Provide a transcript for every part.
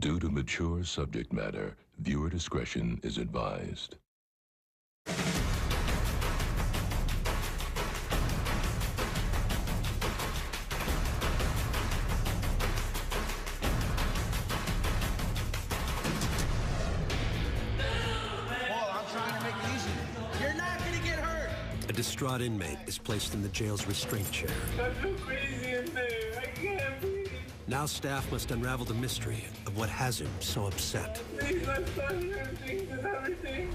Due to mature subject matter, viewer discretion is advised. A distraught inmate is placed in the jail's restraint chair. I'm so crazy in there. I can't breathe. Now staff must unravel the mystery of what has him so upset. Please, I'm sorry for everything and everything.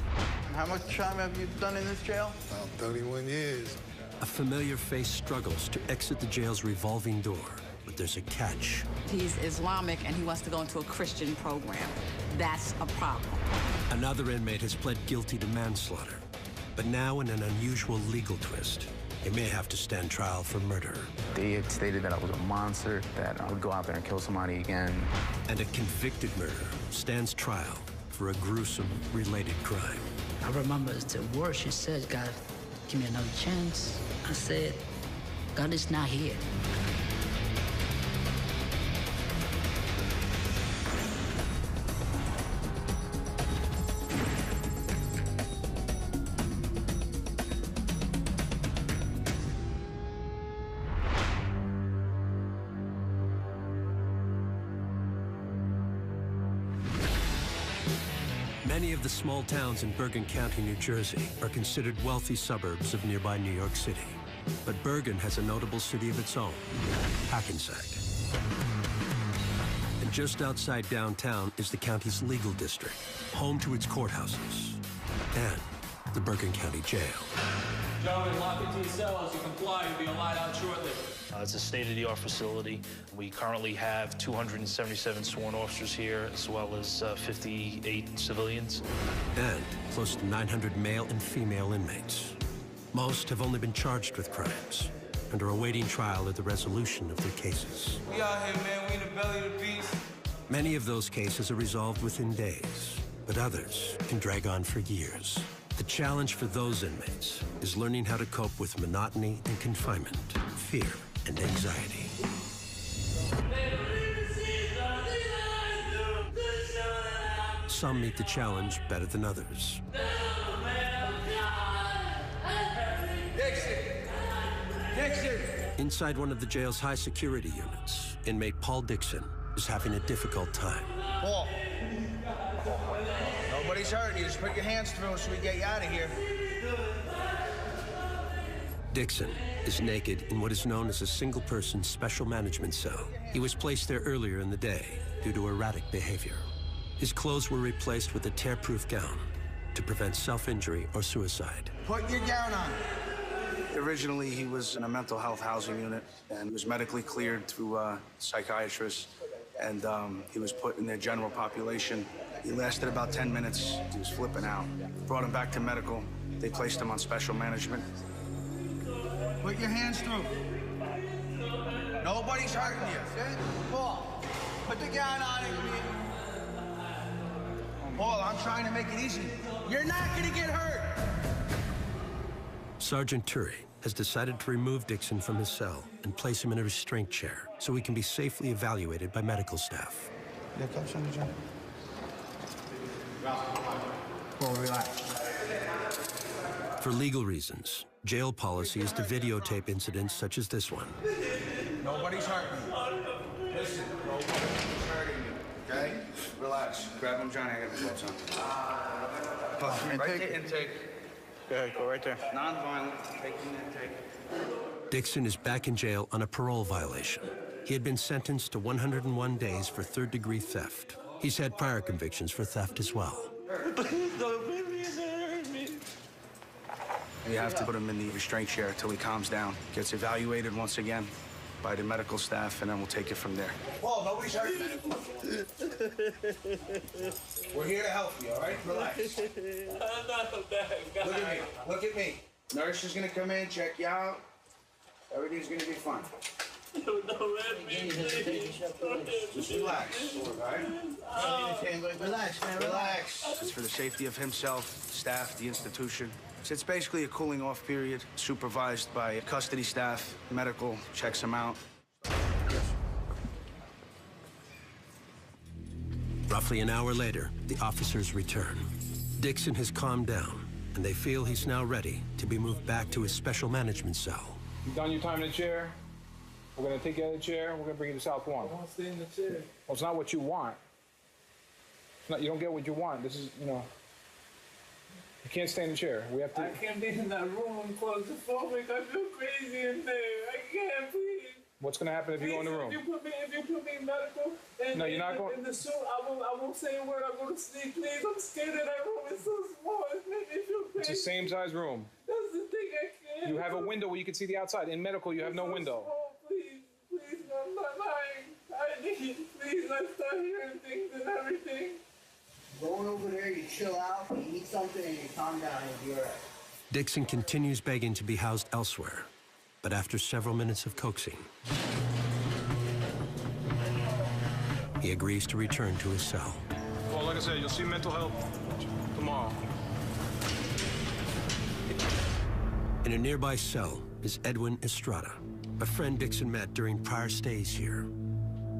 How much time have you done in this jail? About 31 years. A familiar face struggles to exit the jail's revolving door, but there's a catch. He's Islamic and he wants to go into a Christian program. That's a problem. Another inmate has pled guilty to manslaughter, but now in an unusual legal twist. He may have to stand trial for murder. They had stated that I was a monster, that I would go out there and kill somebody again. And a convicted murderer stands trial for a gruesome related crime. I remember the word she said, God, give me another chance. I said, God is not here. Many of the small towns in Bergen County, New Jersey, are considered wealthy suburbs of nearby New York City. But Bergen has a notable city of its own, Hackensack. And just outside downtown is the county's legal district, home to its courthouses, and the Bergen County Jail. Gentlemen, lock into your cells. You comply, you'll be allowed out shortly. It's a state-of-the-art facility. We currently have 277 sworn officers here, as well as 58 civilians. And close to 900 male and female inmates. Most have only been charged with crimes and are awaiting trial or the resolution of their cases. We out here, man. We in the belly of the beast. Many of those cases are resolved within days, but others can drag on for years. The challenge for those inmates is learning how to cope with monotony and confinement, fear and anxiety. Some meet the challenge better than others. Inside one of the jail's high security units, inmate Paul Dixon is having a difficult time. Paul. Nobody's hurt. You just put your hands through so we get you out of here. Dixon is naked in what is known as a single-person special management cell. He was placed there earlier in the day due to erratic behavior. His clothes were replaced with a tear-proof gown to prevent self-injury or suicide. Put your gown on. Originally, he was in a mental health housing unit and was medically cleared through a psychiatrist, and he was put in their general population. He lasted about 10 minutes. He was flipping out. Brought him back to medical. They placed him on special management. Put your hands through. Nobody's hurting you. Paul, put the gown on and Paul, I'm trying to make it easy. You're not gonna get hurt. Sergeant Turi has decided to remove Dixon from his cell and place him in a restraint chair so he can be safely evaluated by medical staff. Paul, relax. For legal reasons, jail policy is to videotape incidents such as this one. Nobody's hurting you. Listen, nobody's hurting you, okay? Relax. Grab him, Johnny. I got the gloves on. Right there, intake. Go ahead, go right there. Non-violent. Take the intake. Dixon is back in jail on a parole violation. He had been sentenced to 101 days for third-degree theft. He's had prior convictions for theft as well. Please don't put me in there. Hurt me. You have to put him in the restraint chair until he calms down. Gets evaluated once again by the medical staff, and then we'll take it from there. Paul, nobody's hurting you. We're here to help you, all right? Relax. I'm not a bad guy. Look at me. Look at me. Nurse is gonna come in, check you out. Everything's gonna be fine. Don't hurt me, please. Just relax, all right? Relax, man, Relax. It's for the safety of himself, staff, the institution. So it's basically a cooling off period, supervised by custody staff, medical, checks him out. Roughly an hour later, the officers return. Dixon has calmed down, and they feel he's now ready to be moved back to his special management cell. You done your time in the chair? We're gonna take you out of the chair, we're gonna bring you to South 1. I want to stay in the chair. Well, it's not what you want. It's not, you don't get what you want. This is, you know, you can't stay in the chair. We have to. I can't be in that room. I'm claustrophobic. I feel crazy in there. I can't, please. What's gonna happen if you go in the room? If you put me in medical, and no, you're not going. In the suit, I won't say a word. I go to sleep, please. I'm scared of that room. It's so small. It's making me feel crazy. It's the same size room. That's the thing. I can't. You have a window where you can see the outside. In medical, you have no window. Small. Please, I'm not lying. I need, please. I start hearing things and everything. Going over there, you chill out, you eat something, and you calm down, and you'll be all right. Dixon continues begging to be housed elsewhere, but after several minutes of coaxing, he agrees to return to his cell. Well, like I said, you'll see mental health tomorrow. In a nearby cell is Edwin Estrada, a friend Dixon met during prior stays here.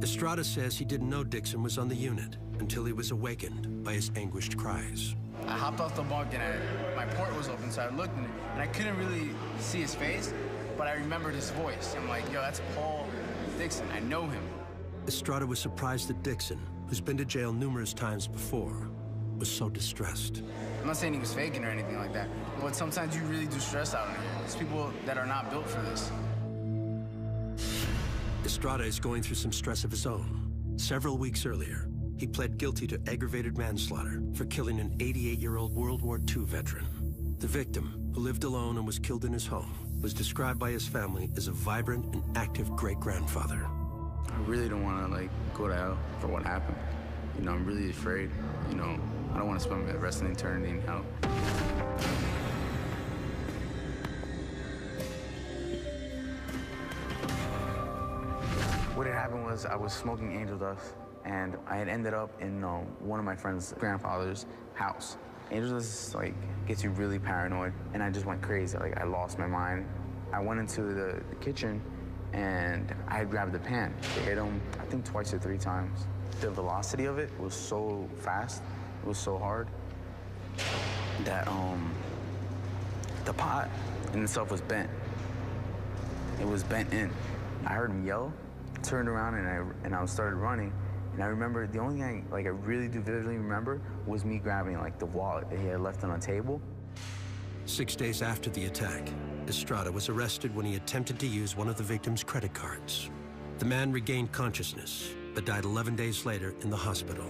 Estrada says he didn't know Dixon was on the unit until he was awakened by his anguished cries. I hopped off the bunk and my port was open, so I looked and I couldn't really see his face, but I remembered his voice. I'm like, yo, that's Paul Dixon. I know him. Estrada was surprised that Dixon, who's been to jail numerous times before, was so distressed. I'm not saying he was faking or anything like that, but sometimes you really do stress out in here. There's people that are not built for this. Estrada is going through some stress of his own. Several weeks earlier, he pled guilty to aggravated manslaughter for killing an 88-year-old World War II veteran. The victim, who lived alone and was killed in his home, was described by his family as a vibrant and active great-grandfather. I really don't want to, go to hell for what happened. You know, I'm really afraid. You know, I don't want to spend the rest of eternity in hell. What had happened was I was smoking angel dust, and I had ended up in one of my friend's grandfather's house. Angel dust, gets you really paranoid, and I just went crazy. I lost my mind. I went into the kitchen, and I had grabbed the pan. It hit him, I think, twice or 3 times. The velocity of it was so fast, it was so hard, that the pot in itself was bent. It was bent in. I heard him yell, turned around, and I started running. And I remember, the only thing I really do vividly remember was me grabbing the wallet that he had left on a table. 6 days after the attack, Estrada was arrested when he attempted to use one of the victim's credit cards. The man regained consciousness, but died 11 days later in the hospital.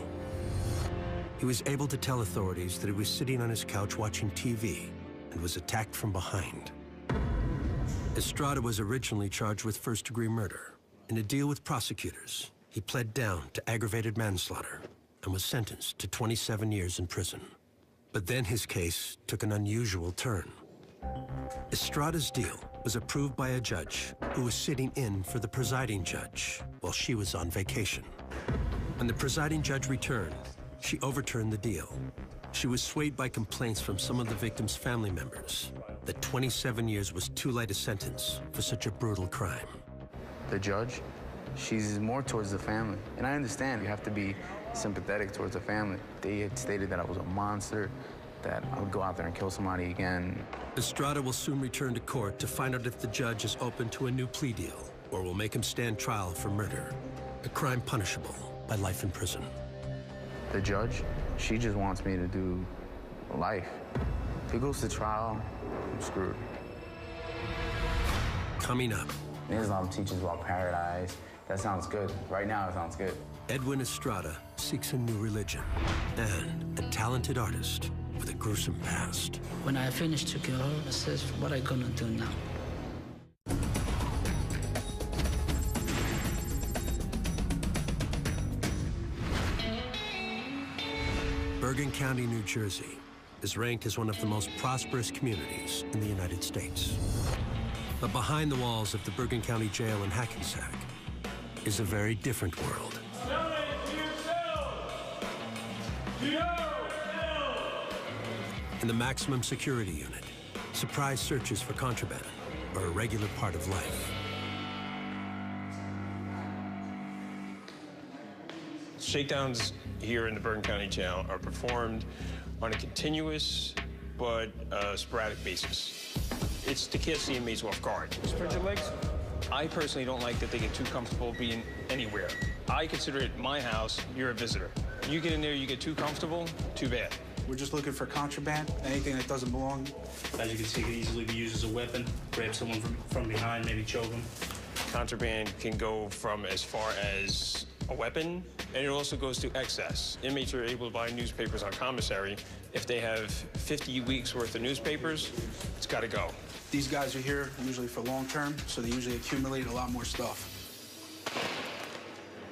He was able to tell authorities that he was sitting on his couch watching TV and was attacked from behind. Estrada was originally charged with first-degree murder. In a deal with prosecutors, he pled down to aggravated manslaughter and was sentenced to 27 years in prison. But then his case took an unusual turn. Estrada's deal was approved by a judge who was sitting in for the presiding judge while she was on vacation. When the presiding judge returned, she overturned the deal. She was swayed by complaints from some of the victim's family members that 27 years was too light a sentence for such a brutal crime. The judge, she's more towards the family. And I understand you have to be sympathetic towards the family. They had stated that I was a monster, that I would go out there and kill somebody again. Estrada will soon return to court to find out if the judge is open to a new plea deal or will make him stand trial for murder, a crime punishable by life in prison. The judge, she just wants me to do life. If it goes to trial, I'm screwed. Coming up. Islam teaches about paradise. That sounds good. Right now, it sounds good. Edwin Estrada seeks a new religion and a talented artist with a gruesome past. When I finished to kill her, I said, what am I gonna do now? Bergen County, New Jersey is ranked as one of the most prosperous communities in the United States. But behind the walls of the Bergen County Jail in Hackensack is a very different world. In the maximum security unit, surprise searches for contraband are a regular part of life. Shakedowns here in the Bergen County Jail are performed on a continuous but sporadic basis. It's to catch the inmates off guard. Spread your legs. I personally don't like that they get too comfortable being anywhere. I consider it my house, you're a visitor. You get in there, you get too comfortable, too bad. We're just looking for contraband, anything that doesn't belong. As you can see, it can easily be used as a weapon. Grab someone from behind, maybe choke them. Contraband can go from as far as a weapon, and it also goes to excess. Inmates are able to buy newspapers on commissary. If they have 50 weeks worth of newspapers, it's got to go. These guys are here usually for long term, so they usually accumulate a lot more stuff.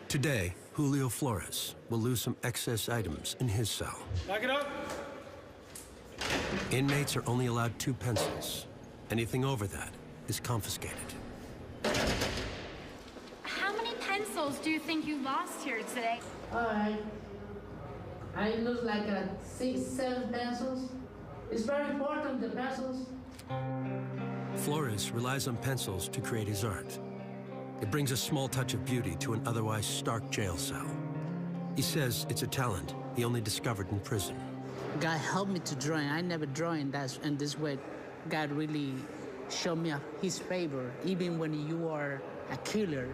Today, Julio Flores will lose some excess items in his cell. Knock it up. Inmates are only allowed 2 pencils. Anything over that is confiscated. How many pencils do you think you lost here today? All right. I lose like 6, 7 pencils. It's very important, the pencils. Flores relies on pencils to create his art. It brings a small touch of beauty to an otherwise stark jail cell. He says it's a talent he only discovered in prison. God helped me to draw. I never draw in this way. God really showed me his favor, even when you are a killer.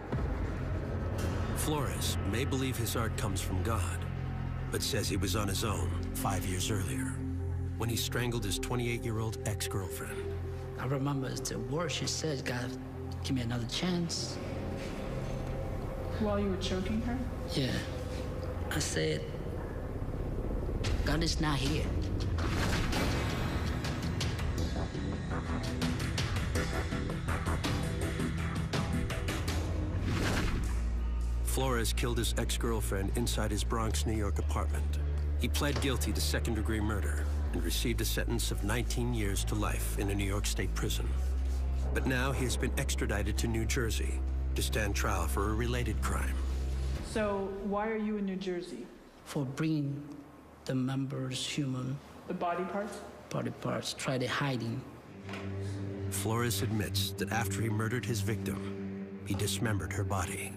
Flores may believe his art comes from God, but says he was on his own 5 years earlier, when he strangled his 28-year-old ex-girlfriend. I remember the word she said, God, give me another chance. While you were choking her? Yeah. I said, God is not here. Flores killed his ex-girlfriend inside his Bronx, New York apartment. He pled guilty to second-degree murder and received a sentence of 19 years to life in a New York State prison. But now he has been extradited to New Jersey to stand trial for a related crime. So why are you in New Jersey? For bringing the members human. The body parts? Body parts, try to hiding. Flores admits that after he murdered his victim, he dismembered her body.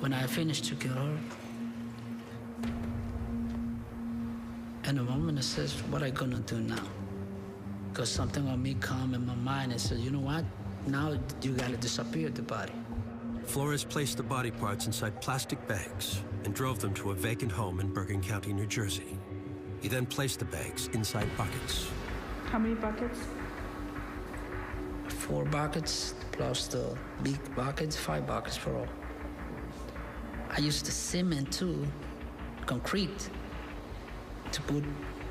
When I finished to kill her, and the moment I says, what I gonna do now? Because something on me come in my mind and said, you know what? Now you gotta disappear the body. Flores placed the body parts inside plastic bags and drove them to a vacant home in Bergen County, New Jersey. He then placed the bags inside buckets. How many buckets? 4 buckets, plus the big buckets, 5 buckets for all. I used the cement too, concrete, to put,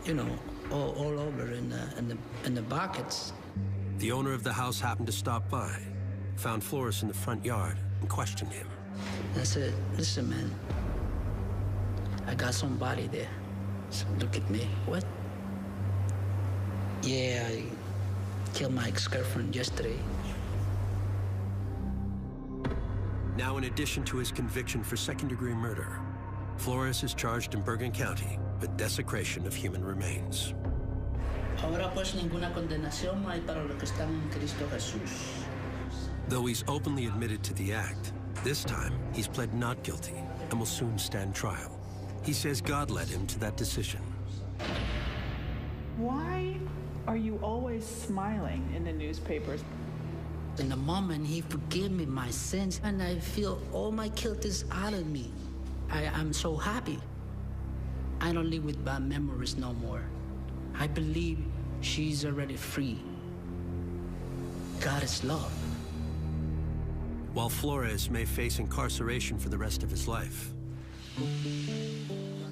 you know, all over in the buckets. The owner of the house happened to stop by, found Flores in the front yard, and questioned him. I said, listen, man, I got somebody there. So look at me. What? Yeah, I killed my ex-girlfriend yesterday. Now, in addition to his conviction for second-degree murder, Flores is charged in Bergen County with desecration of human remains. Ahora pues ninguna condenación hay para los que están en Cristo Jesús. Though he's openly admitted to the act, this time he's pled not guilty and will soon stand trial. He says God led him to that decision. Why are you always smiling in the newspapers? In the moment, he forgave me my sins, and I feel all my guilt is out of me. I'm so happy. I don't live with bad memories no more. I believe she's already free. God is love. While Flores may face incarceration for the rest of his life,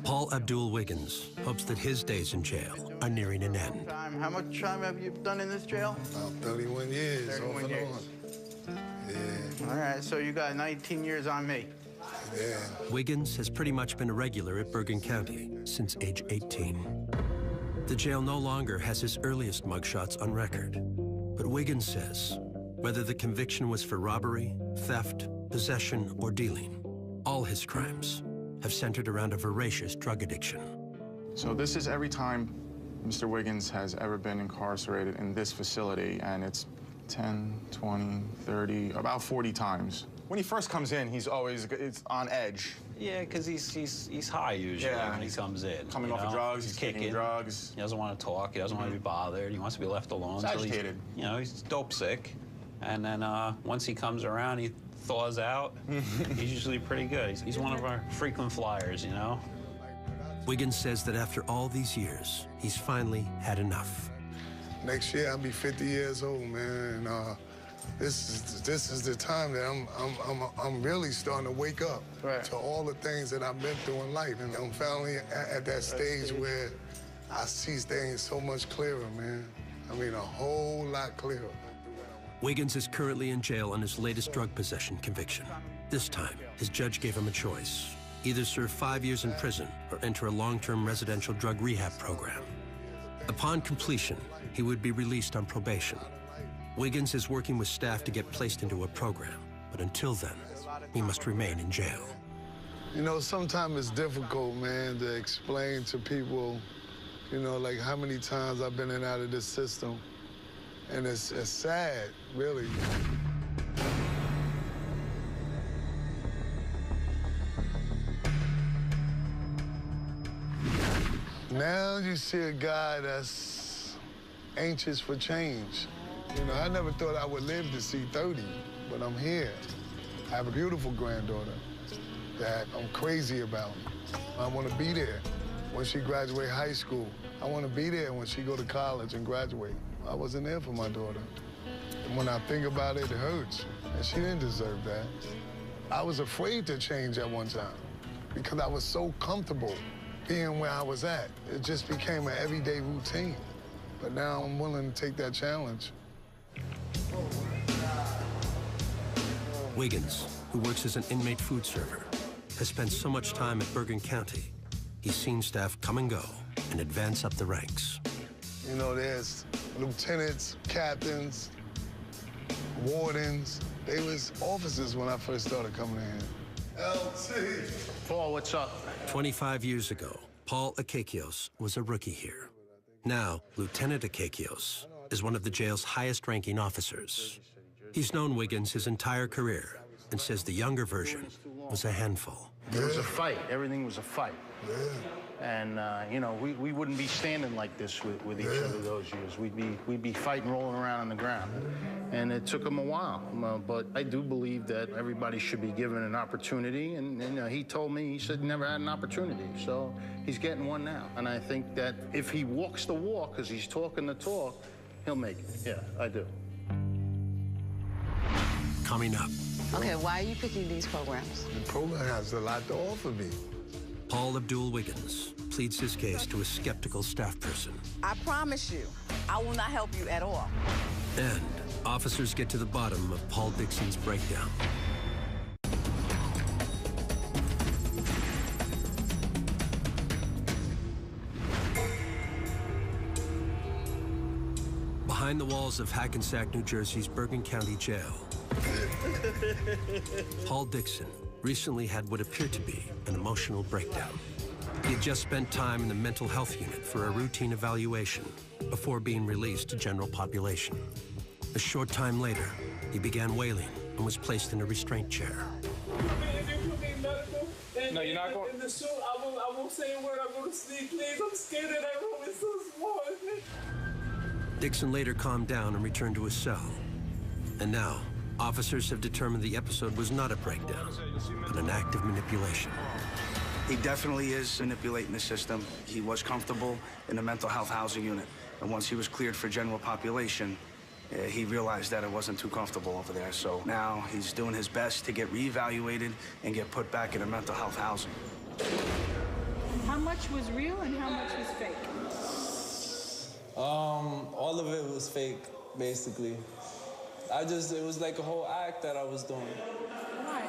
Paul Abdul Wiggins hopes that his days in jail are nearing an end. How much time have you done in this jail? About 31 years, 31 off and years. on. Yeah. All right, so you got 19 years on me. Yeah. Wiggins has pretty much been a regular at Bergen County since age 18. The jail no longer has his earliest mugshots on record, but Wiggins says whether the conviction was for robbery, theft, possession, or dealing, all his crimes have centered around a voracious drug addiction. So this is every time Mr. Wiggins has ever been incarcerated in this facility, and it's 10, 20, 30, about 40 times. When he first comes in, it's on edge. Yeah, because he's high usually when he comes in. Coming off of drugs, he's kicking drugs. He doesn't want to talk. He doesn't want to be bothered. He wants to be left alone. He's agitated. He's dope sick. And then once he comes around, he thaws out. He's usually pretty good. He's one of our frequent flyers, you know? Wiggins says that after all these years, he's finally had enough. Next year, I'll be 50 years old, man. This is the time that I'm really starting to wake up to all the things that I've been through in life. And I'm finally at that stage where I see things so much clearer, man. I mean, a whole lot clearer. Wiggins is currently in jail on his latest drug possession conviction. This time, his judge gave him a choice. Either serve 5 years in prison or enter a long-term residential drug rehab program. Upon completion, he would be released on probation. Wiggins is working with staff to get placed into a program, but until then, he must remain in jail. You know, sometimes it's difficult, man, to explain to people, like how many times I've been in and out of this system. And it's sad, really. Now you see a guy that's anxious for change. I never thought I would live to see 30, but I'm here. I have a beautiful granddaughter that I'm crazy about. I want to be there when she graduates high school. I want to be there when she go to college and graduate. I wasn't there for my daughter. And when I think about it, it hurts. And she didn't deserve that. I was afraid to change at one time because I was so comfortable being where I was at. It just became an everyday routine. But now I'm willing to take that challenge. Wiggins, who works as an inmate food server, has spent so much time at Bergen County, he's seen staff come and go and advance up the ranks. There's lieutenants, captains, wardens. They was officers when I first started coming in. LT. Paul, what's up? 25 years ago, Paul Akakios was a rookie here. Now, Lieutenant Akakios is one of the jail's highest-ranking officers. He's known Wiggins his entire career and says the younger version was a handful. It was a fight. Everything was a fight. And, we wouldn't be standing like this with each other those years. We'd be fighting, rolling around on the ground. And it took him a while. But I do believe that everybody should be given an opportunity. And he told me, he said he never had an opportunity. So he's getting one now. And I think that if he walks the walk, because he's talking the talk, he'll make it. Yeah, I do. Coming up. Okay, why are you picking these programs? The program has a lot to offer me. Paul Abdul Wiggins pleads his case to a skeptical staff person. I promise you, I will not help you at all. And officers get to the bottom of Paul Dixon's breakdown. Behind the walls of Hackensack, New Jersey's Bergen County Jail, Paul Dixon recently had what appeared to be an emotional breakdown. He had just spent time in the mental health unit for a routine evaluation before being released to general population. A short time later, he began wailing and was placed in a restraint chair. No, you're not going. In the show, I won't say a word. I go to sleep, please. I'm scared of that room. It's so small. Dixon later calmed down and returned to his cell. And now, officers have determined the episode was not a breakdown, but an act of manipulation. He definitely is manipulating the system. He was comfortable in the mental health housing unit. And once he was cleared for general population, he realized that it wasn't too comfortable over there. So now he's doing his best to get reevaluated and get put back in the mental health housing. How much was real and how much was fake? All of it was fake, basically. It was like a whole act that I was doing. Why?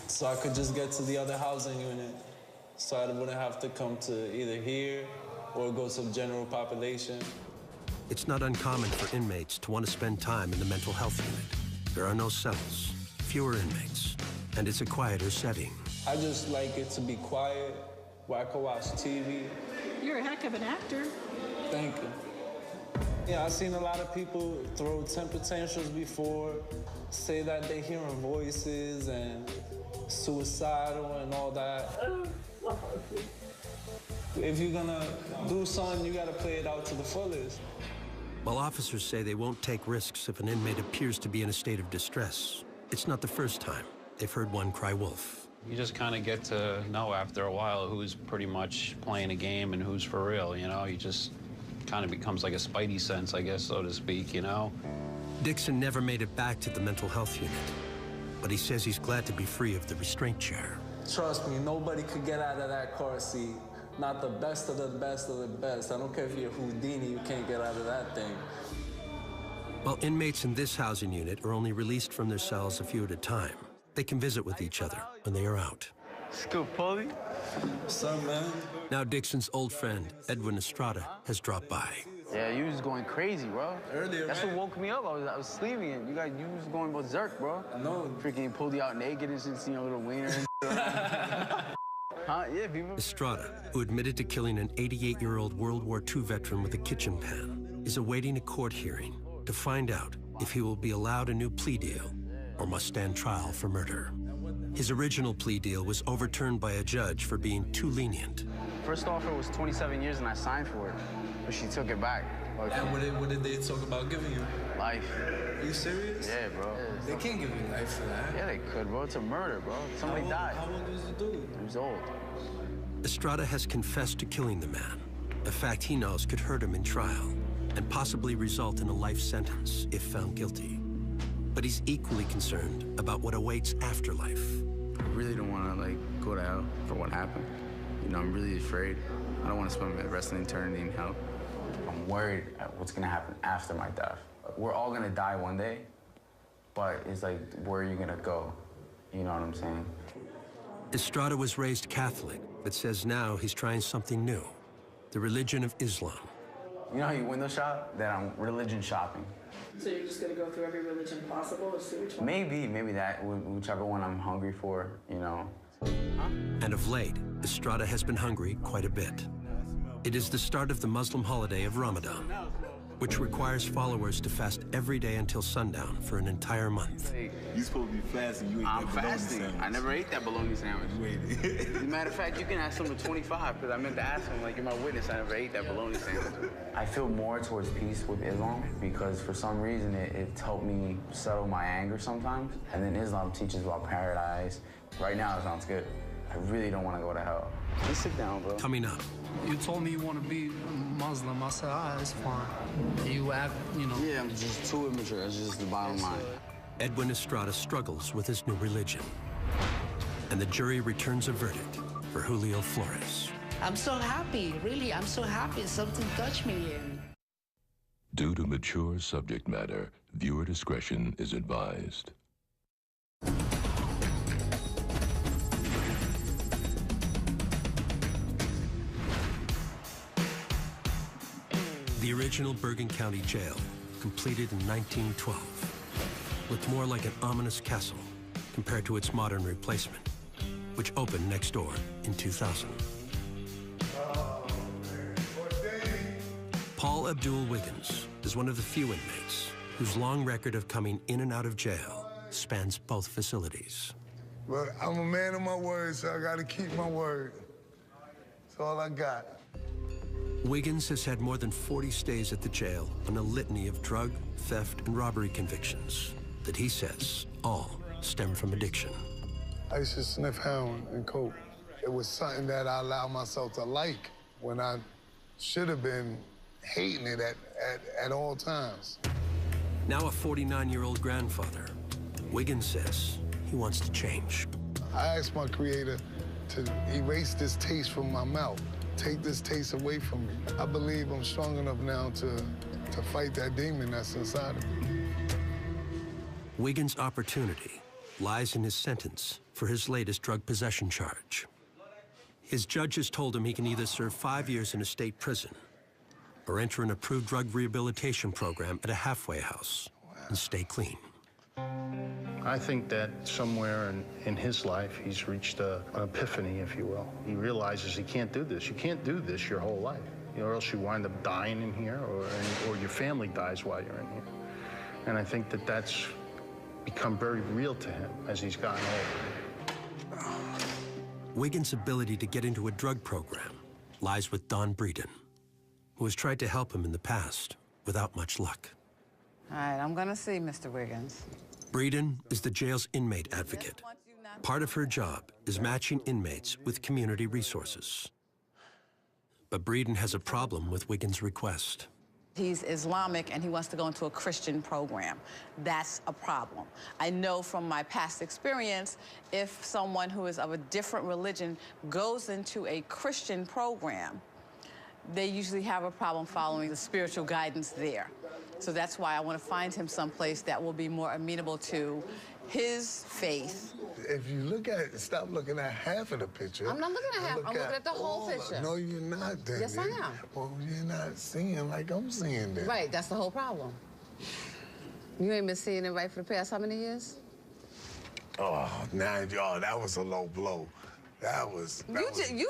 So I could just get to the other housing unit, so I wouldn't have to come to either here or go to the general population. It's not uncommon for inmates to want to spend time in the mental health unit. There are no cells, fewer inmates, and it's a quieter setting. I just like it to be quiet, where I could watch TV. You're a heck of an actor. Thank you. Yeah, I've seen a lot of people throw temper tantrums before, say that they're hearing voices and suicidal and all that. If you're gonna do something, you gotta play it out to the fullest. While officers say they won't take risks if an inmate appears to be in a state of distress, it's not the first time they've heard one cry wolf. You just kind of get to know after a while who's pretty much playing a game and who's for real, you know? You just kind of becomes like a spidey sense, I guess, so to speak, you know? Dixon never made it back to the mental health unit, but he says he's glad to be free of the restraint chair. Trust me, nobody could get out of that car seat. Not the best of the best of the best. I don't care if you're Houdini, you can't get out of that thing. While inmates in this housing unit are only released from their cells a few at a time, they can visit with each other when they are out. Scoop, Paulie. What's up, man? Now Dixon's old friend, Edwin Estrada, has dropped by. Yeah, you was going crazy, bro. Earlier, That's what woke me up. I was sleeping and you was going berserk, bro. I know. Freaking pulled you out naked and shit, seen your little wiener and Huh? Yeah, Estrada, who admitted to killing an 88-year-old World War II veteran with a kitchen pan, is awaiting a court hearing to find out if he will be allowed a new plea deal or must stand trial for murder. His original plea deal was overturned by a judge for being too lenient. First offer was 27 years and I signed for it, but she took it back. And what did they talk about giving you? Life. Are you serious? Yeah, bro. They can't give you life for that. Yeah, they could, bro. It's a murder, bro. Somebody died. How old was the dude? He was old. Estrada has confessed to killing the man, a fact he knows could hurt him in trial and possibly result in a life sentence if found guilty. But he's equally concerned about what awaits after life. I really don't want to, go to hell for what happened. You know, I'm really afraid. I don't want to spend the rest of eternity in hell. I'm worried at what's going to happen after my death. We're all going to die one day, but it's like, where are you going to go? You know what I'm saying? Estrada was raised Catholic, but says now he's trying something new, the religion of Islam. You know how you window shop? That I'm religion shopping. So you're just going to go through every religion possible and see which one? Maybe that, whichever one I'm hungry for, you know. And of late, Estrada has been hungry quite a bit. It is the start of the Muslim holiday of Ramadan, which requires followers to fast every day until sundown for an entire month. You supposed to be fasting. You ate that bologna sandwich. I never ate that bologna sandwich. As a matter of fact, you can ask him at 25, because I meant to ask him, you're my witness, I never ate that bologna sandwich. I feel more towards peace with Islam, because for some reason it's helped me settle my anger sometimes. And then Islam teaches about paradise. Right now it sounds good. I really don't want to go to hell. Just sit down, bro. Coming up. You told me you want to be Muslim. I said, all right, it's fine. You act, Yeah, I'm just too immature. That's just the bottom line. Edwin Estrada struggles with his new religion. And the jury returns a verdict for Julio Flores. I'm so happy, really, I'm so happy. Something touched me. Due to mature subject matter, viewer discretion is advised. The original Bergen County Jail, completed in 1912, looked more like an ominous castle compared to its modern replacement, which opened next door in 2000. Paul Abdul Wiggins is one of the few inmates whose long record of coming in and out of jail spans both facilities. But I'm a man of my word, so I gotta keep my word. That's all I got. Wiggins has had more than 40 stays at the jail on a litany of drug, theft, and robbery convictions that he says all stem from addiction. I used to sniff heroin and coke. It was something that I allowed myself to like when I should have been hating it at all times. Now a 49-year-old grandfather, Wiggins says he wants to change. I asked my creator to erase this taste from my mouth. Take this taste away from me. I believe I'm strong enough now to fight that demon that's inside of me. Wiggins' opportunity lies in his sentence for his latest drug possession charge. His judge has told him he can either serve 5 years in a state prison or enter an approved drug rehabilitation program at a halfway house and stay clean. I think that somewhere in his life, he's reached an epiphany, if you will. He realizes he can't do this. You can't do this your whole life. or else you wind up dying in here, or your family dies while you're in here. And I think that that's become very real to him as he's gotten older. Wiggins' ability to get into a drug program lies with Don Breeden, who has tried to help him in the past without much luck. All right, I'm gonna see Mr. Wiggins. Breeden is the jail's inmate advocate. Part of her job is matching inmates with community resources. But Breeden has a problem with Wiggins' request. He's Islamic and he wants to go into a Christian program. That's a problem. I know from my past experience, if someone who is of a different religion goes into a Christian program, they usually have a problem following the spiritual guidance there. So that's why I want to find him someplace that will be more amenable to his faith. If you look at it, stop looking at half of the picture. I'm not looking at half. I'm looking at the whole all picture. No, you're not, then. Yes, I am. Well, you're not seeing like I'm seeing it. Right, that's the whole problem. You ain't been seeing it right for the past how many years? Oh, now, y'all, that was a low blow. That was You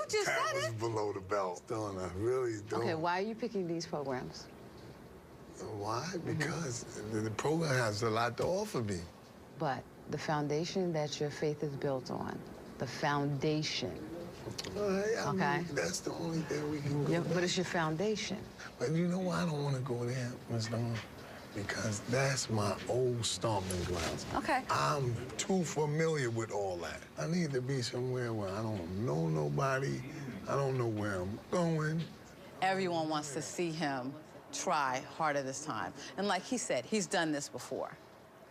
just said that was below the belt. Don't I really don't. Okay, why are you picking these programs? Why? Because the program has a lot to offer me. But the foundation that your faith is built on, the foundation. I mean, that's the only thing we can go. Yeah, but it's your foundation. But you know why I don't want to go there, Ms. Dawn? Because that's my old stomping grounds. Okay. I'm too familiar with all that. I need to be somewhere where I don't know nobody. I don't know where I'm going. Everyone wants to see him try harder this time. And like he said, he's done this before.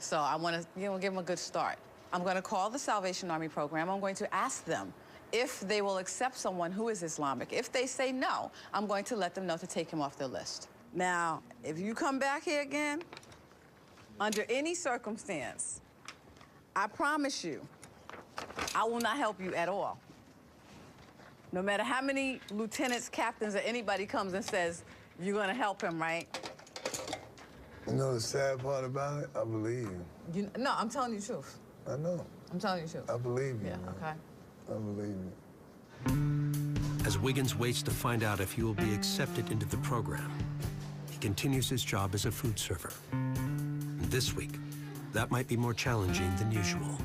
So I want to, give him a good start. I'm going to call the Salvation Army program. I'm going to ask them if they will accept someone who is Islamic. If they say no, I'm going to let them know to take him off their list. Now, if you come back here again, under any circumstance, I promise you, I will not help you at all. No matter how many lieutenants, captains, or anybody comes and says, you're going to help him, right? You know the sad part about it? I believe you. No, I'm telling you the truth. I know. I'm telling you the truth. I believe you. Yeah, man. okay. I believe you. As Wiggins waits to find out if he will be accepted into the program, he continues his job as a food server. And this week, that might be more challenging than usual.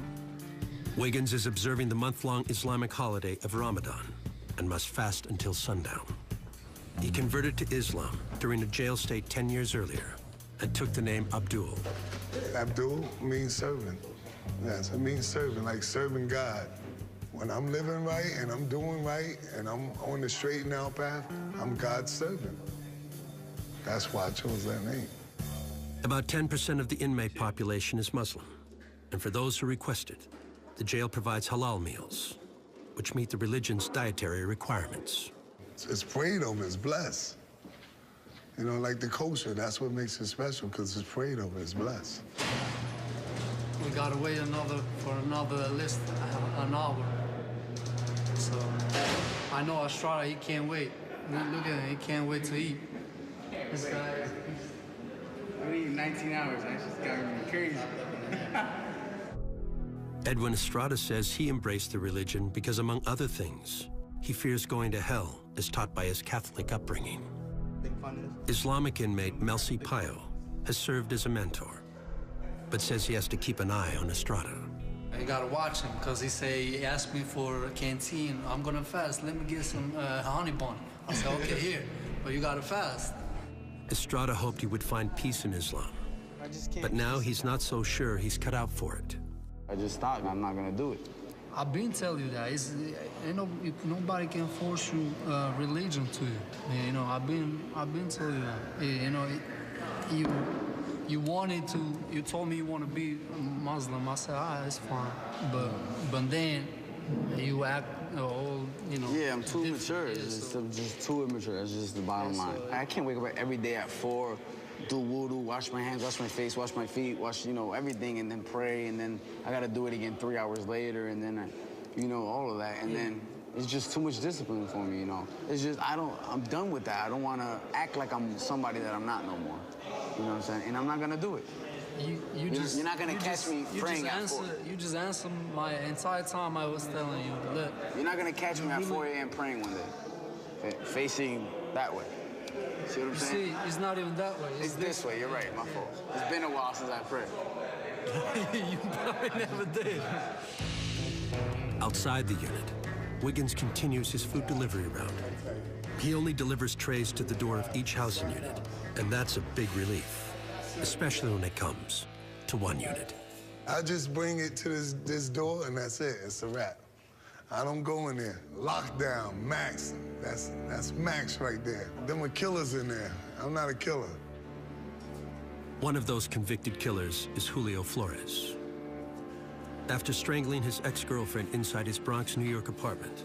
Wiggins is observing the month-long Islamic holiday of Ramadan and must fast until sundown. He converted to Islam during a jail stay 10 years earlier and took the name Abdul. Abdul means servant. Yes, it means servant, like serving God. When I'm living right and I'm doing right and I'm on the straight and narrow path, I'm God's servant. That's why I chose that name. About 10% of the inmate population is Muslim. And for those who request it, the jail provides halal meals, which meet the religion's dietary requirements. It's prayed over, it's blessed. You know, like the kosher, that's what makes it special, because it's prayed over, it's blessed. We gotta wait for another list, an hour. So I know Estrada, he can't wait. Look at him, he can't wait to eat. This guy. I'm eating 19 hours, I just got me crazy. Edwin Estrada says he embraced the religion because, among other things, he fears going to hell as taught by his Catholic upbringing. Islamic inmate Melcy Payo has served as a mentor, but says he has to keep an eye on Estrada. I gotta watch him, because he asked me for a canteen. I'm gonna fast, let me get some honey bun. I said, okay, here, but you gotta fast. Estrada hoped he would find peace in Islam, but now he's not so sure he's cut out for it. I just stopped, I'm not gonna do it. I've been telling you that. Nobody can force you religion to you. You know, I've been telling you that. You know, you wanted to. You told me you want to be a Muslim. I said, it's fine. But then you act all, Yeah, I'm too immature. I'm just too immature. That's just the bottom line. I can't wake up every day at 4. Do wudu, wash my hands, wash my face, wash my feet, wash, everything, and then pray, and then I gotta do it again 3 hours later, and then, all of that, and then it's just too much discipline for me, It's just, I'm done with that. I don't wanna act like I'm somebody that I'm not no more. You know what I'm saying? And I'm not gonna do it. You're not gonna catch me praying at 4. You just answered my entire time I was telling you. Look. You're not gonna catch me at 4 a.m. praying one day, facing That way. See what I'm saying? See, it's not even that way. It's this way. You're right. My fault. It's been a while since I prayed. You probably never did. Outside the unit, Wiggins continues his food delivery route. He only delivers trays to the door of each housing unit, and that's a big relief, especially when it comes to one unit. I just bring it to this door, and that's it. It's a wrap. I don't go in there. Lockdown, max. That's max right there. Them are killers in there. I'm not a killer. One of those convicted killers is Julio Flores. After strangling his ex-girlfriend inside his Bronx, New York apartment,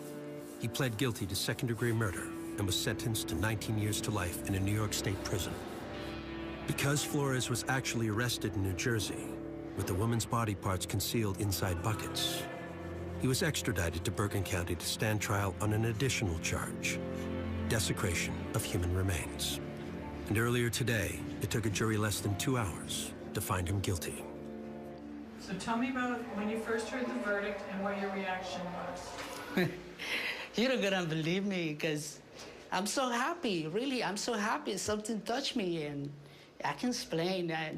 he pled guilty to second-degree murder and was sentenced to 19 years to life in a New York State prison. Because Flores was actually arrested in New Jersey, with the woman's body parts concealed inside buckets, he was extradited to Bergen County to stand trial on an additional charge, desecration of human remains. And earlier today, it took a jury less than 2 hours to find him guilty. So tell me about when you first heard the verdict and what your reaction was. You're not gonna believe me because I'm so happy, really, I'm so happy. Something touched me and I can explain that.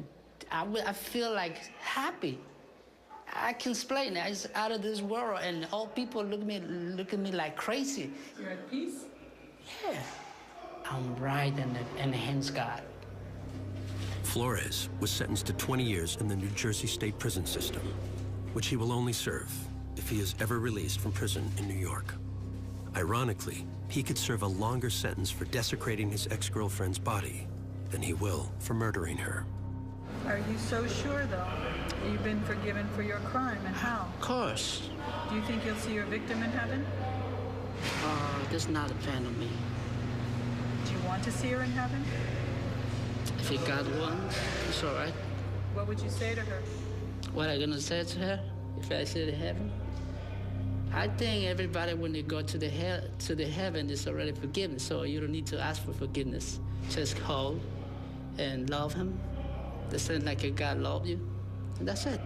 I feel like happy. I can explain it. It's out of this world and all people look at me like crazy. You're at peace? Yeah. I'm right in the hands of God. Flores was sentenced to 20 years in the New Jersey State prison system, which he will only serve if he is ever released from prison in New York. Ironically, he could serve a longer sentence for desecrating his ex-girlfriend's body than he will for murdering her. Are you so sure, though, that you've been forgiven for your crime, and how? Of course. Do you think you'll see your victim in heaven? That's not depend on me. Do you want to see her in heaven? If you got one, it's all right. What would you say to her? What am I gonna say to her if I say to heaven? I think everybody, when they go to the heaven, is already forgiven. So you don't need to ask for forgiveness. Just call and love him. The same like a God loved you, and that's it.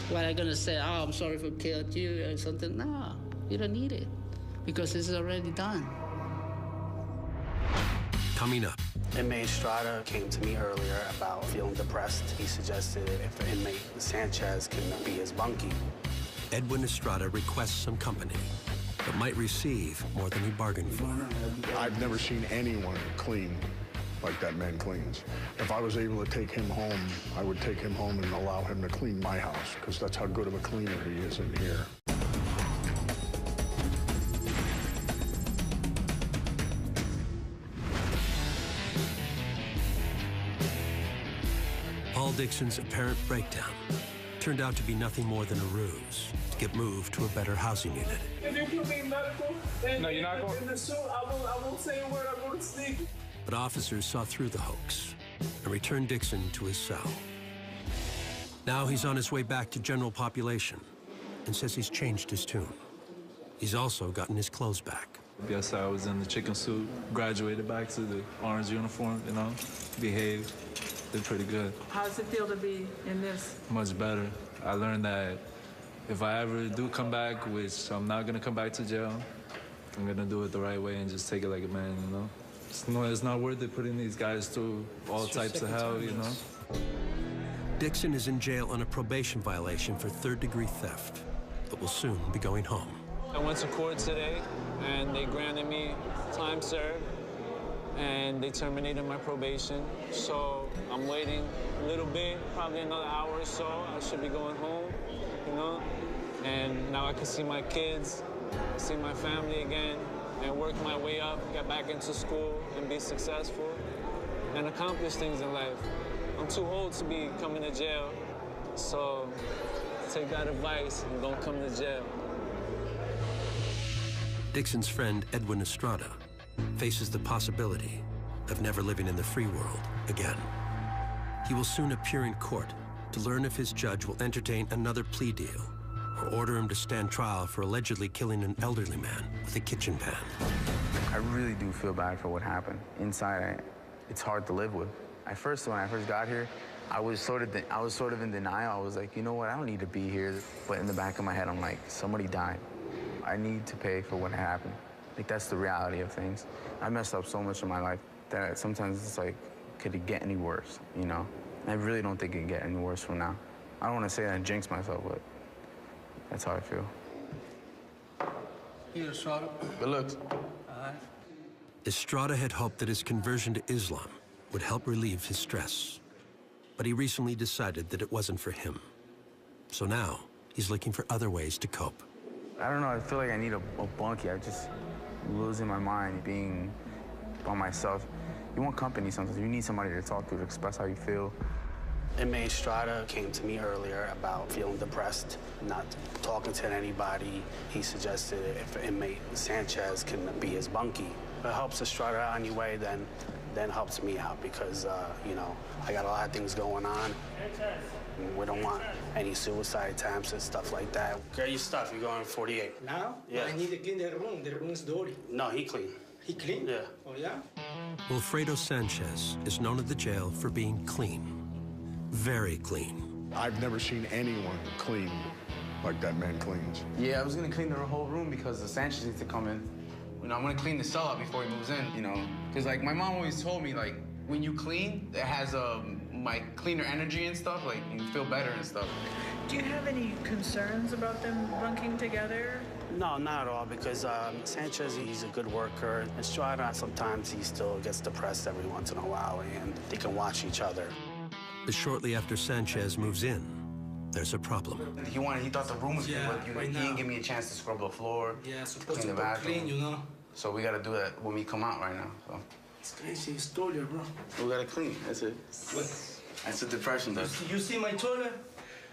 What am I gonna say? Oh, I'm sorry for killing you or something? No, you don't need it because it's already done. Coming up. Inmate Estrada came to me earlier about feeling depressed. He suggested if inmate Sanchez can be his bunkie. Edwin Estrada requests some company, but might receive more than he bargained for. I've never seen anyone clean like that man cleans. If I was able to take him home, I would take him home and allow him to clean my house, because that's how good of a cleaner he is in here. Paul Dixon's apparent breakdown turned out to be nothing more than a ruse to get moved to a better housing unit. If you put me in medical, and no, you're not going. In the suit, I won't say a word. I go to sleep. But officers saw through the hoax and returned Dixon to his cell. Now he's on his way back to general population and says he's changed his tune. He's also gotten his clothes back. Yes, I was in the chicken suit, graduated back to the orange uniform, you know, behaved, did pretty good. How does it feel to be in this? Much better. I learned that if I ever do come back, which I'm not gonna come back to jail, I'm gonna do it the right way and just take it like a man, you know? It's not worth it putting these guys through all types of hell, you know? Dixon is in jail on a probation violation for third-degree theft, but will soon be going home. I went to court today, and they granted me time served, and they terminated my probation. So I'm waiting a little bit, probably another hour or so. I should be going home, you know? And now I can see my kids, see my family again, and work my way up, get back into school, and be successful, and accomplish things in life. I'm too old to be coming to jail, so take that advice and don't come to jail. Dixon's friend, Edwin Estrada, faces the possibility of never living in the free world again. He will soon appear in court to learn if his judge will entertain another plea deal or order him to stand trial for allegedly killing an elderly man with a kitchen pan. I really do feel bad for what happened. Inside, it's hard to live with. When I first got here, I was sort of in denial. I was like, you know what, I don't need to be here. But in the back of my head, I'm like, somebody died. I need to pay for what happened. Like, that's the reality of things. I messed up so much in my life that sometimes it's like, could it get any worse, you know? I really don't think it can get any worse from now. I don't want to say that and jinx myself, but that's how I feel. Here, Estrada. Good looks. Estrada had hoped that his conversion to Islam would help relieve his stress. But he recently decided that it wasn't for him. So now, he's looking for other ways to cope. I don't know, I feel like I need a bunkie. I'm just losing my mind, being by myself. You want company sometimes. You need somebody to talk to express how you feel. Inmate Estrada came to me earlier about feeling depressed, not talking to anybody. He suggested if Inmate Sanchez can be his bunkie. If it helps Estrada out anyway, then helps me out because, you know, I got a lot of things going on. We don't want any suicide attempts and stuff like that. Get your stuff. You're going 48. Now? Yeah. I need to clean the room. The room is dirty. No, he clean. He clean? Yeah. Oh, yeah? Wilfredo Sanchez is known at the jail for being clean. Very clean. I've never seen anyone clean like that man cleans. Yeah, I was gonna clean the whole room because the Sanchez needs to come in. You know, I'm gonna clean the cell out before he moves in, you know. Because, like, my mom always told me, like, when you clean, it has, like, cleaner energy and stuff. Like, you feel better and stuff. Do you have any concerns about them bunking together? No, not at all, because Sanchez, he's a good worker. Estrada, sometimes he still gets depressed every once in a while, and they can watch each other. But shortly after Sanchez moves in, there's a problem. He thought the room was clean, but he didn't give me a chance to scrub the floor, clean the bathroom. Clean, you know? So we gotta do that when we come out right now, so. It's crazy. It's toilet, bro. We gotta clean, that's it. What? That's what depression does. You see my toilet?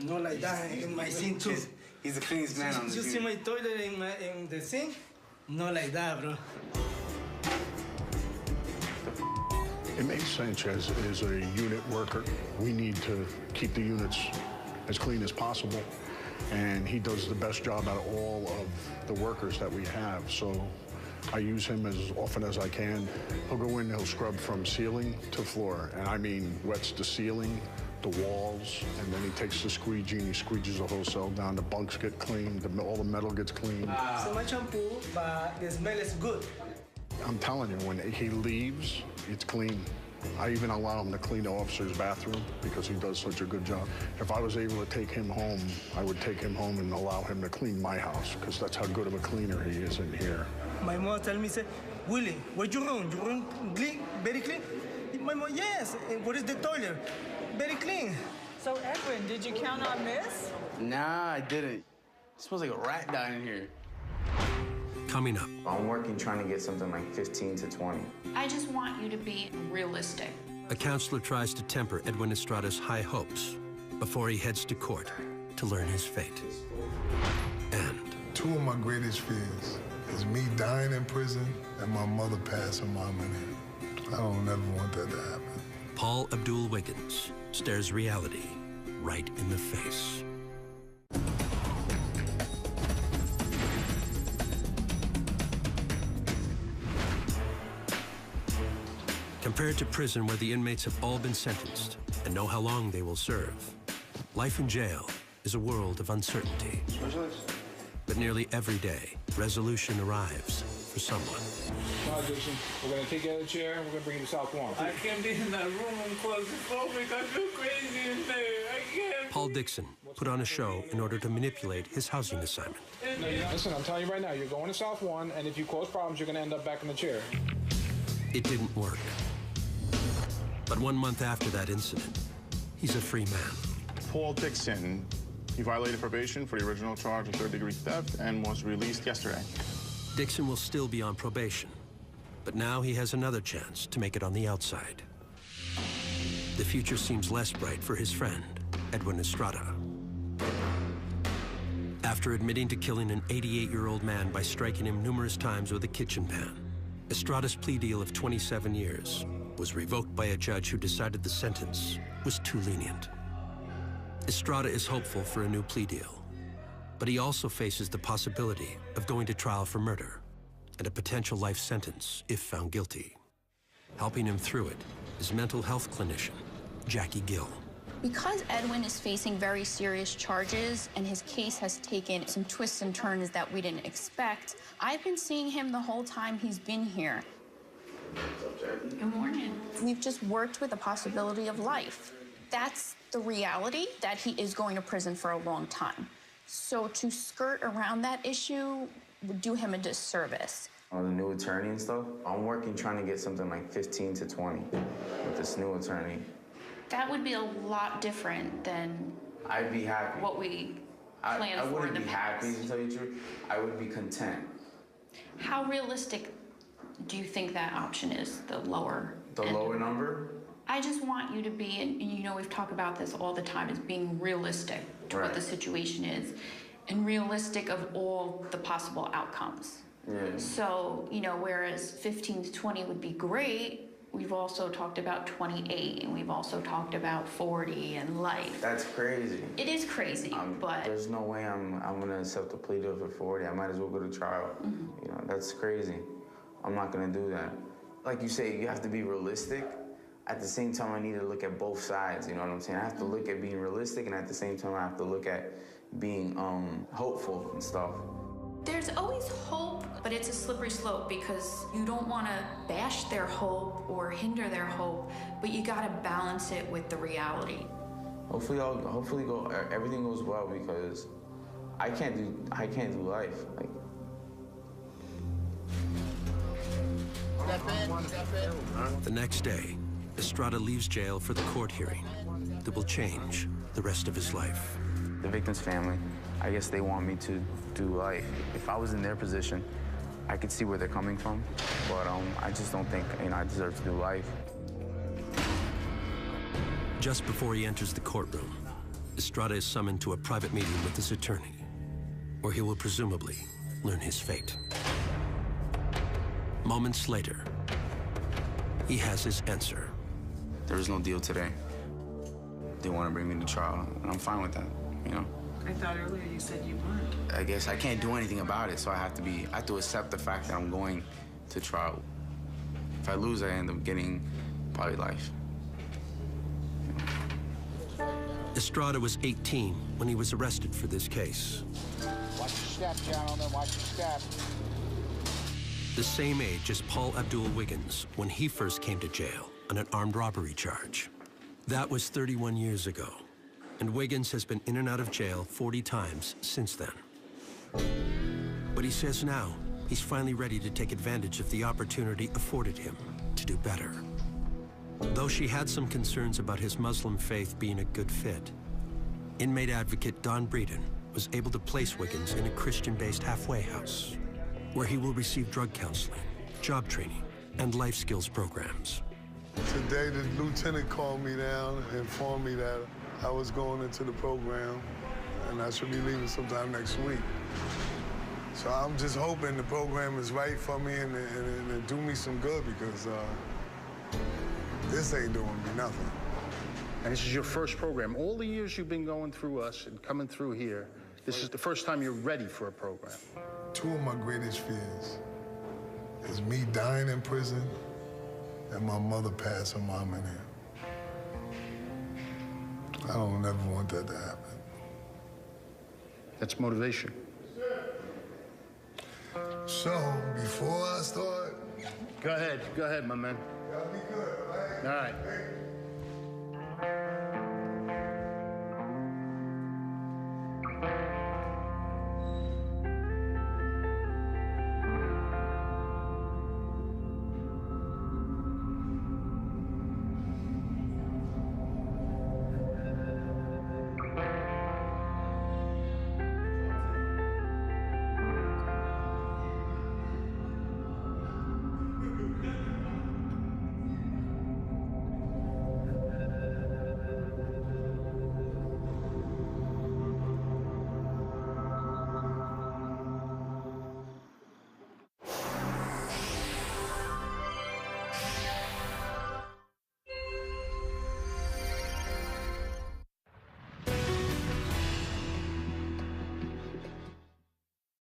Not like that in my sink, too. He's the cleanest man on the You team. see my toilet in the sink? Not like that, bro. Inmate Sanchez is a unit worker. We need to keep the units as clean as possible, and he does the best job out of all of the workers that we have. So I use him as often as I can. He'll go in, he'll scrub from ceiling to floor, and I mean wets the ceiling, the walls, and then he takes the squeegee and he squeegees the whole cell down. The bunks get cleaned, all the metal gets cleaned. So much shampoo, but the smell is good. I'm telling you, when he leaves, it's clean. I even allow him to clean the officer's bathroom because he does such a good job. If I was able to take him home, I would take him home and allow him to clean my house because that's how good of a cleaner he is in here. My mom tell me, say, Willie, where's your room? Your room clean, very clean? My mom, yes. And what is the toilet? Very clean. So, Edwin, did you count on this? Nah, I didn't. It smells like a rat down in here. Coming up. I'm working trying to get something like 15 to 20. I just want you to be realistic. A counselor tries to temper Edwin Estrada's high hopes before he heads to court to learn his fate. And two of my greatest fears is me dying in prison and my mother passing my money. I don't ever want that to happen. Paul Abdul Wiggins stares reality right in the face. Compared to prison where the inmates have all been sentenced and know how long they will serve, life in jail is a world of uncertainty. But nearly every day, resolution arrives for someone. Now, Dixon, we're going to take you out of the chair and we're going to bring you to South Lawn. I can't be in that room and claustrophobic. I feel crazy in there. I can't. Paul Dixon put on a show in order to manipulate his housing assignment. No, listen, I'm telling you right now, you're going to South Lawn, and if you cause problems, you're going to end up back in the chair. It didn't work. But 1 month after that incident, he's a free man. Paul Dixon, he violated probation for the original charge of third-degree theft and was released yesterday. Dixon will still be on probation, but now he has another chance to make it on the outside. The future seems less bright for his friend, Edwin Estrada. After admitting to killing an 88-year-old man by striking him numerous times with a kitchen pan, Estrada's plea deal of 27 years was revoked by a judge who decided the sentence was too lenient. Estrada is hopeful for a new plea deal, but he also faces the possibility of going to trial for murder and a potential life sentence if found guilty. Helping him through it is mental health clinician Jackie Gill. Because Edwin is facing very serious charges and his case has taken some twists and turns that we didn't expect, I've been seeing him the whole time he's been here. Good morning. We've just worked with the possibility of life. That's the reality, that he is going to prison for a long time. So to skirt around that issue would do him a disservice. The new attorney and stuff, I'm working trying to get something like 15 to 20 with this new attorney. That would be a lot different than I'd be happy. What we planned for in the past. I wouldn't be happy, to tell you the truth. I would be content. How realistic do you think that option is, the lower? The lower number? I just want you to be, and you know we've talked about this all the time, is being realistic to what the situation is and realistic of all the possible outcomes. Yeah. So, you know, whereas 15 to 20 would be great, we've also talked about 28, and we've also talked about 40 and life. That's crazy. It is crazy, but... There's no way I'm gonna accept a plea deal for 40. I might as well go to trial. You know, that's crazy. I'm not gonna do that. Like you say, you have to be realistic. At the same time, I need to look at both sides, you know what I'm saying? I have to look at being realistic, and at the same time, I have to look at being hopeful and stuff. There's always hope, but it's a slippery slope because you don't want to bash their hope or hinder their hope, but you got to balance it with the reality. Hopefully everything goes well, because I can't do life. Like, the next day, Estrada leaves jail for the court hearing that will change the rest of his life. The victim's family, I guess they want me to do life. If I was in their position, I could see where they're coming from, but I just don't think, you know, I deserve to do life. Just before he enters the courtroom, Estrada is summoned to a private meeting with his attorney, where he will presumably learn his fate. Moments later, he has his answer. There is no deal today. They want to bring me to trial, and I'm fine with that, you know? I thought earlier you said you weren't. I guess I can't do anything about it, so I have to accept the fact that I'm going to trial. If I lose, I end up getting probably life. Estrada was 18 when he was arrested for this case. Watch your step, gentlemen, watch your step. The same age as Paul Abdul Wiggins when he first came to jail on an armed robbery charge. That was 31 years ago, and Wiggins has been in and out of jail 40 times since then. But he says now he's finally ready to take advantage of the opportunity afforded him to do better. Though she had some concerns about his Muslim faith being a good fit, inmate advocate Don Breeden was able to place Wiggins in a Christian-based halfway house, where he will receive drug counseling, job training, and life skills programs. Today, the lieutenant called me down and informed me that I was going into the program, and I should be leaving sometime next week. So I'm just hoping the program is right for me and do me some good, because this ain't doing me nothing. And this is your first program. All the years you've been going through us and coming through here, this is the first time you're ready for a program. Two of my greatest fears is me dying in prison and my mother passing mom in here. I don't ever want that to happen. That's motivation. So, before I start... Go ahead, my man. Y'all be good, all right? All right.